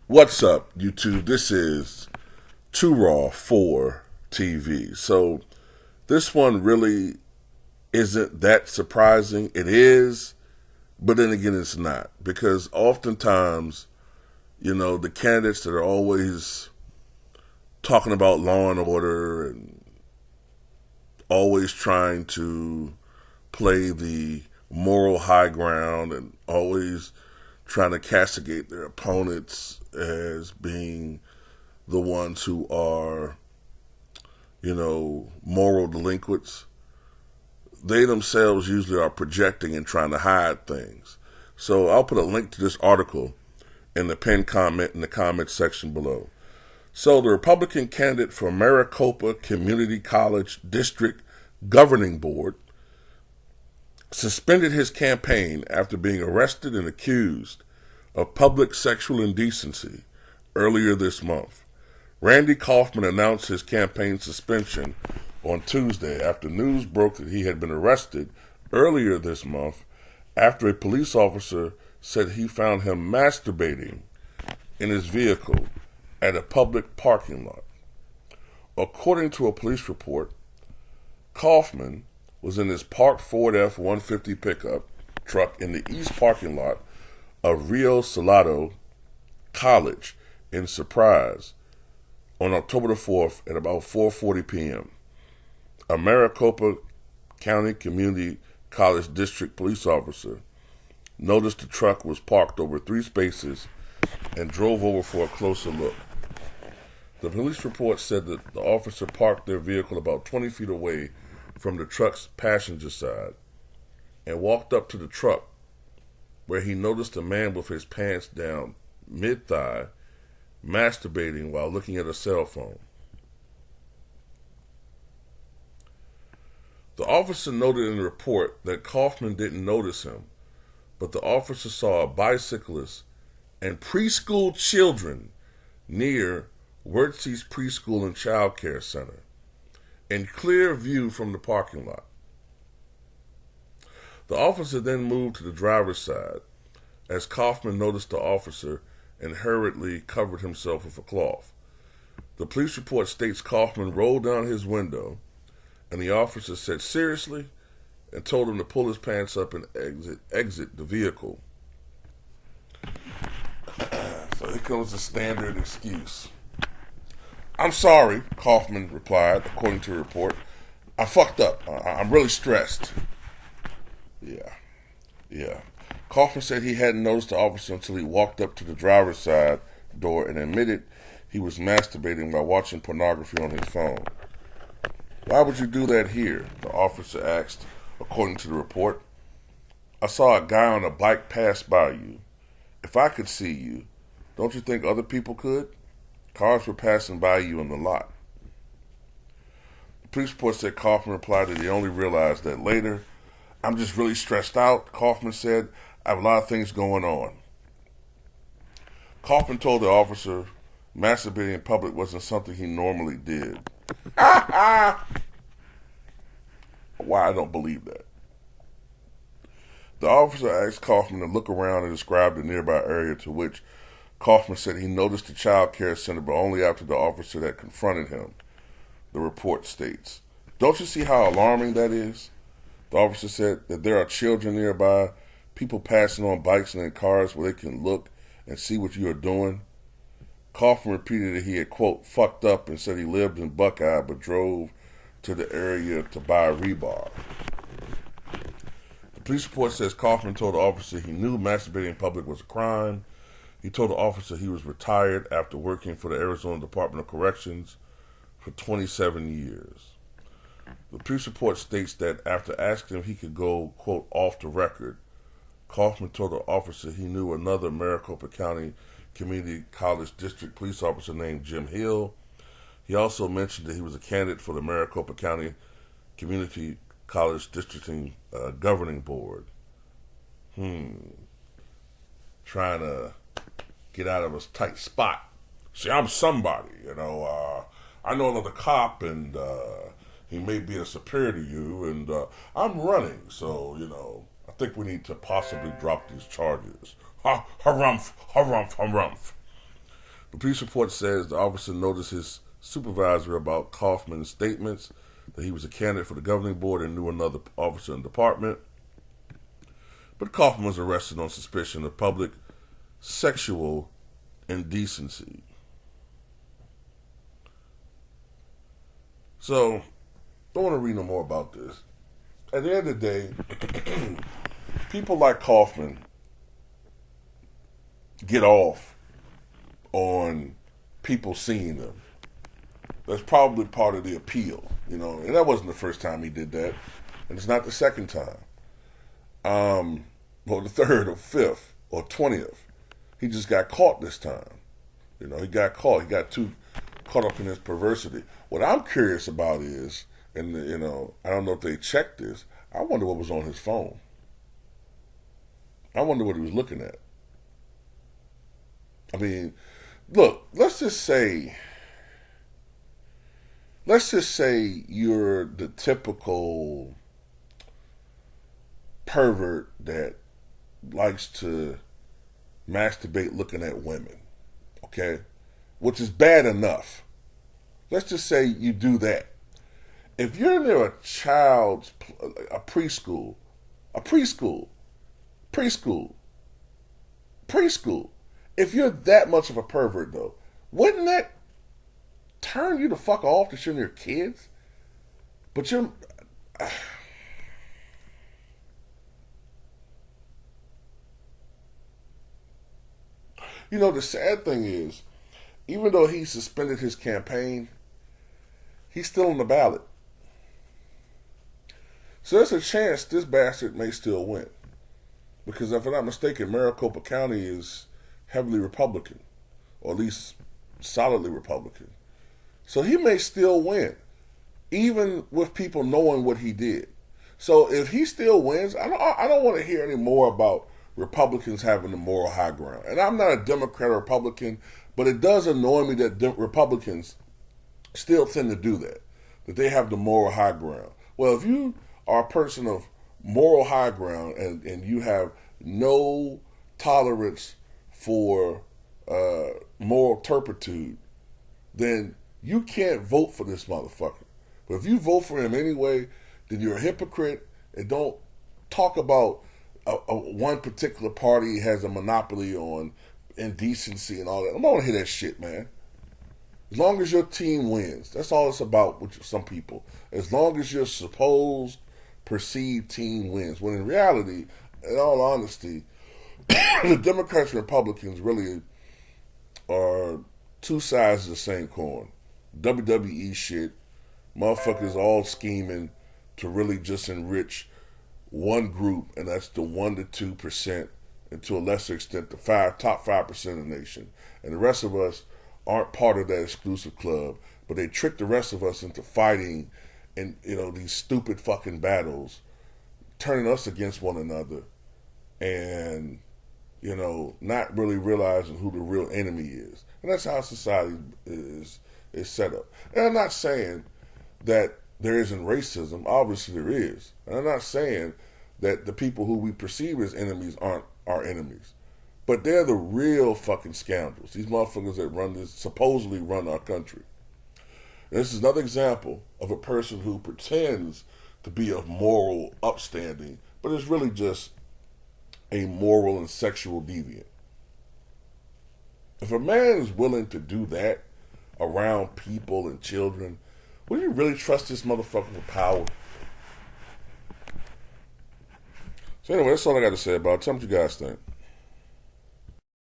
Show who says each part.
Speaker 1: What's up, YouTube? This is Too Raw for TV. So this one really isn't that surprising. It is, but then again, it's not. Because oftentimes, the candidates that are always talking about law and order and always trying to play the moral high ground and always trying to castigate their opponents as being the ones who are, moral delinquents. They themselves usually are projecting and trying to hide things. So I'll put a link to this article in the pinned comment in the comment section below. So the Republican candidate for Maricopa Community College District Governing Board suspended his campaign after being arrested and accused of public sexual indecency earlier this month. Randy Kaufman announced his campaign suspension on Tuesday after news broke that he had been arrested earlier this month after a police officer said he found him masturbating in his vehicle at a public parking lot. According to a police report, Kaufman was in his parked Ford F-150 pickup truck in the east parking lot of Rio Salado College in Surprise on October the 4th at about 4:40 p.m. A Maricopa County Community College District police officer noticed the truck was parked over 3 spaces and drove over for a closer look. The police report said that the officer parked their vehicle about 20 feet away from the truck's passenger side and walked up to the truck where he noticed a man with his pants down mid-thigh masturbating while looking at a cell phone. The officer noted in the report that Kaufman didn't notice him, but the officer saw a bicyclist and preschool children near Wurtzy's Preschool and Child Care Center in clear view from the parking lot. The officer then moved to the driver's side as Kaufman noticed the officer and hurriedly covered himself with a cloth. The police report states Kaufman rolled down his window and the officer said, "Seriously?" and told him to pull his pants up and exit the vehicle. So here comes the standard excuse. "I'm sorry," Kaufman replied, according to the report. "I fucked up. I'm really stressed." Yeah. Kaufman said he hadn't noticed the officer until he walked up to the driver's side door and admitted he was masturbating while watching pornography on his phone. "Why would you do that here?" the officer asked, according to the report. "I saw a guy on a bike pass by you. If I could see you, don't you think other people could? Cars were passing by you in the lot." The police report said Kaufman replied that he only realized that later. "I'm just really stressed out," Kaufman said. "I have a lot of things going on." Kaufman told the officer masturbating in public wasn't something he normally did. Why I don't believe that. The officer asked Kaufman to look around and describe the nearby area, to which Kaufman said he noticed the child care center, but only after the officer had confronted him, the report states. "Don't you see how alarming that is?" The officer said that there are children nearby, people passing on bikes and in cars where they can look and see what you are doing. Kaufman repeated that he had, quote, fucked up and said he lived in Buckeye but drove to the area to buy rebar. The police report says Kaufman told the officer he knew masturbating in public was a crime. He told the officer he was retired after working for the Arizona Department of Corrections for 27 years. The police report states that after asking him if he could go, quote, off the record, Kaufman told the officer he knew another Maricopa County Community College District police officer named Jim Hill. He also mentioned that he was a candidate for the Maricopa County Community College District Governing Board. Trying to get out of a tight spot. See, I'm somebody, I know another cop and he may be a superior to you, and I'm running, so, I think we need to possibly drop these charges. Harumph, harumph, harumph. The police report says the officer noticed his supervisor about Kaufman's statements that he was a candidate for the governing board and knew another officer in the department. But Kaufman was arrested on suspicion of public sexual indecency. So, don't want to read no more about this. At the end of the day, people like Kaufman get off on people seeing them. That's probably part of the appeal, you know. And that wasn't the first time he did that, and it's not the second time. Or the third or fifth or 20th. He just got caught this time. You know, he got caught. He got too caught up in his perversity. What I'm curious about is, and you know, I don't know if they checked this, I wonder what was on his phone. I wonder what he was looking at. I mean, look, let's just say you're the typical pervert that likes to masturbate looking at women, okay? Which is bad enough. Let's just say you do that. If you're near a preschool, if you're that much of a pervert though, wouldn't that turn you the fuck off that you're near kids? But you're... You know, the sad thing is, even though he suspended his campaign, he's still on the ballot. So there's a chance this bastard may still win. Because if I'm not mistaken, Maricopa County is heavily Republican, or at least solidly Republican. So he may still win, even with people knowing what he did. So if he still wins, I don't want to hear any more about Republicans having the moral high ground. And I'm not a Democrat or Republican, but it does annoy me that Republicans still tend to do that they have the moral high ground. Well, if you are a person of moral high ground and you have no tolerance for moral turpitude, then you can't vote for this motherfucker. But if you vote for him anyway, then you're a hypocrite, and don't talk about one particular party has a monopoly on indecency and all that. I don't want to hear that shit, man. As long as your team wins, that's all it's about with some people. As long as your supposed perceived team wins, when in reality, in all honesty, the Democrats and Republicans really are two sides of the same coin. WWE shit, motherfuckers all scheming to really just enrich one group, and that's the 1% to 2%, and to a lesser extent the top 5% of the nation. And the rest of us aren't part of that exclusive club, but they trick the rest of us into fighting in, you know, these stupid fucking battles, turning us against one another, and, you know, not really realizing who the real enemy is. And that's how society is set up. And I'm not saying that there isn't racism. Obviously there is. And I'm not saying that the people who we perceive as enemies aren't our enemies. But they're the real fucking scoundrels. These motherfuckers that supposedly run our country. And this is another example of a person who pretends to be a moral upstanding, but is really just a moral and sexual deviant. If a man is willing to do that around people and children, would you really trust this motherfucker with power? So anyway, that's all I got to say about it. Tell me what you guys think.